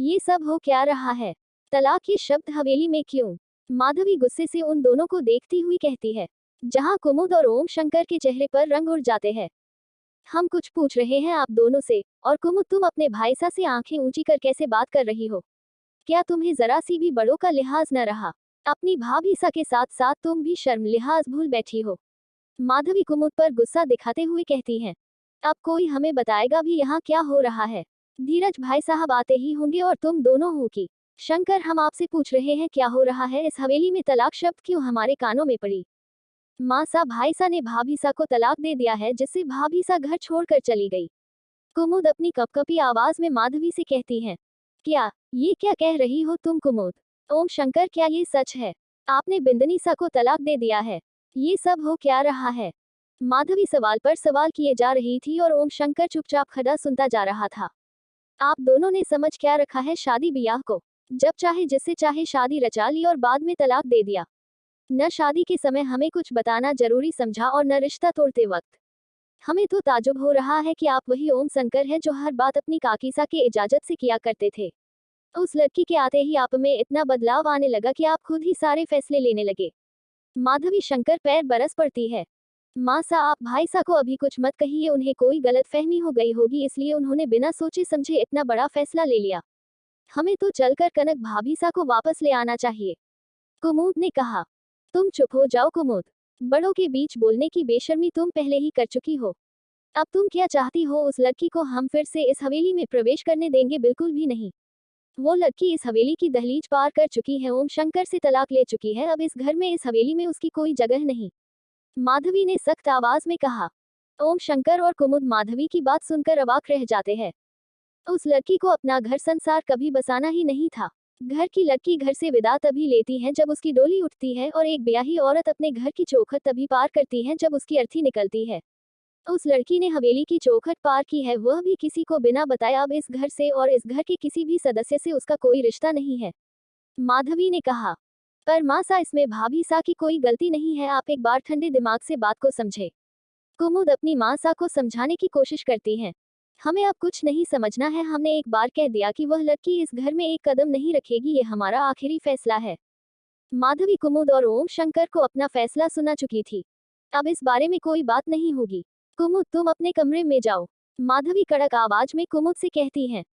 ये सब हो क्या रहा है? तलाक ये शब्द हवेली में क्यों? माधवी गुस्से से उन दोनों को देखती हुई कहती है, जहां कुमुद और ओम शंकर के चेहरे पर रंग उड़ जाते हैं। हम कुछ पूछ रहे हैं आप दोनों से, और कुमुद तुम अपने भाईसा से आंखें ऊंची कर कैसे बात कर रही हो? क्या तुम्हें जरा सी भी बड़ों का लिहाज न रहा? अपनी भाभीसा के साथ साथ तुम भी शर्म लिहाज भूल बैठी हो। माधवी कुमुद पर गुस्सा दिखाते हुए कहती हैं, अब कोई हमें बताएगा भी यहाँ क्या हो रहा है? धीरज भाई साहब आते ही होंगे और तुम दोनों हो कि शंकर हम आपसे पूछ रहे हैं क्या हो रहा है? इस हवेली में तलाक शब्द क्यों हमारे कानों में पड़ी? माँ सा भाईसा ने भाभीसा को तलाक दे दिया है, जिससे भाभीसा घर छोड़कर चली गई। कुमुद अपनी कपकपी आवाज में माधवी से कहती हैं, क्या ये क्या कह रही हो तुम कुमुद? ओम शंकर क्या ये सच है? आपने बिंदनी सा को तलाक दे दिया है? ये सब हो क्या रहा है? माधवी सवाल पर सवाल किए जा रही थी और ओम शंकर चुपचाप खड़ा सुनता जा रहा था। आप दोनों ने समझ क्या रखा है शादी ब्याह को? जब चाहे जिससे चाहे शादी रचा ली और बाद में तलाक दे दिया। न शादी के समय हमें कुछ बताना जरूरी समझा और न रिश्ता तोड़ते वक्त। हमें तो ताजुब हो रहा है कि आप वही ओम शंकर हैं जो हर बात अपनी काकीसा के इजाजत से किया करते थे। उस लड़की के आते ही आप में इतना बदलाव आने लगा कि आप खुद ही सारे फैसले लेने लगे। माधवी शंकर पैर बरस पड़ती है। माँ सा आप भाई सा को अभी कुछ मत कहिए, उन्हें कोई गलतफहमी हो गई होगी इसलिए उन्होंने बिना सोचे समझे इतना बड़ा फैसला ले लिया। हमें तो चलकर कनक भाभी सा को वापस ले आना चाहिए। कुमुद ने कहा। तुम चुप हो जाओ कुमुद। बड़ों के बीच बोलने की बेशर्मी तुम पहले ही कर चुकी हो। अब तुम क्या चाहती हो? उस लड़की को हम फिर से इस हवेली में प्रवेश करने देंगे? बिल्कुल भी नहीं। वो लड़की इस हवेली की दहलीज पार कर चुकी है, ओम शंकर से तलाक ले चुकी है, अब इस घर में इस हवेली में उसकी कोई जगह नहीं। माधवी ने सख्त आवाज में कहा। ओम शंकर और कुमुद माधवी की बात सुनकर अवाक रह जाते हैं। उस लड़की को अपना घर संसार कभी बसाना ही नहीं था। घर की लड़की घर से विदा तभी लेती है जब उसकी डोली उठती है, और एक ब्याही औरत अपने घर की चौखट तभी पार करती है जब उसकी अर्थी निकलती है। उस लड़की ने हवेली की चौखट पार की है, वह भी किसी को बिना बताए। अब इस घर से और इस घर के किसी भी सदस्य से उसका कोई रिश्ता नहीं है। माधवी ने कहा। पर माँ सा इसमें भाभी सा की कोई गलती नहीं है, आप एक बार ठंडे दिमाग से बात को समझे। कुमुद अपनी माँ सा को समझाने की कोशिश करती हैं। हमें अब कुछ नहीं समझना है, हमने एक बार कह दिया कि वह लड़की इस घर में एक कदम नहीं रखेगी, ये हमारा आखिरी फैसला है। माधवी कुमुद और ओम शंकर को अपना फैसला सुना चुकी थी। अब इस बारे में कोई बात नहीं होगी। कुमुद तुम अपने कमरे में जाओ। माधवी कड़क आवाज में कुमुद से कहती हैं।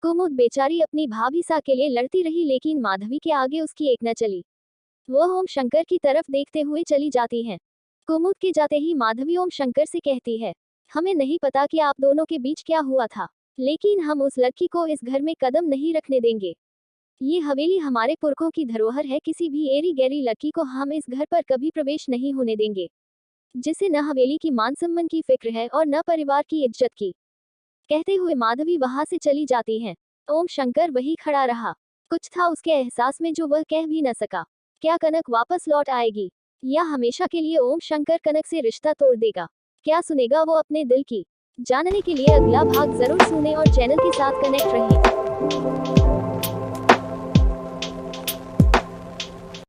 कुमुद बेचारी अपनी भाभी सा के लिए लड़ती रही, लेकिन माधवी के आगे उसकी एक न चली। वह ओम शंकर की तरफ देखते हुए चली जाती हैं। कुमुद के जाते ही माधवी ओम शंकर से कहती है, हमें नहीं पता कि आप दोनों के बीच क्या हुआ था, लेकिन हम उस लड़की को इस घर में कदम नहीं रखने देंगे। ये हवेली हमारे पुरखों की धरोहर है, किसी भी एरी गैरी लड़की को हम इस घर पर कभी प्रवेश नहीं होने देंगे, जिसे न हवेली की मान सम्मान की फिक्र है और न परिवार की इज्जत की। कहते हुए माधवी वहां से चली जाती हैं। ओम शंकर वही खड़ा रहा। कुछ था उसके एहसास में जो वह कह भी न सका। क्या कनक वापस लौट आएगी, या हमेशा के लिए ओम शंकर कनक से रिश्ता तोड़ देगा? क्या सुनेगा वो अपने दिल की? जानने के लिए अगला भाग जरूर सुने और चैनल के साथ कनेक्ट रहिए।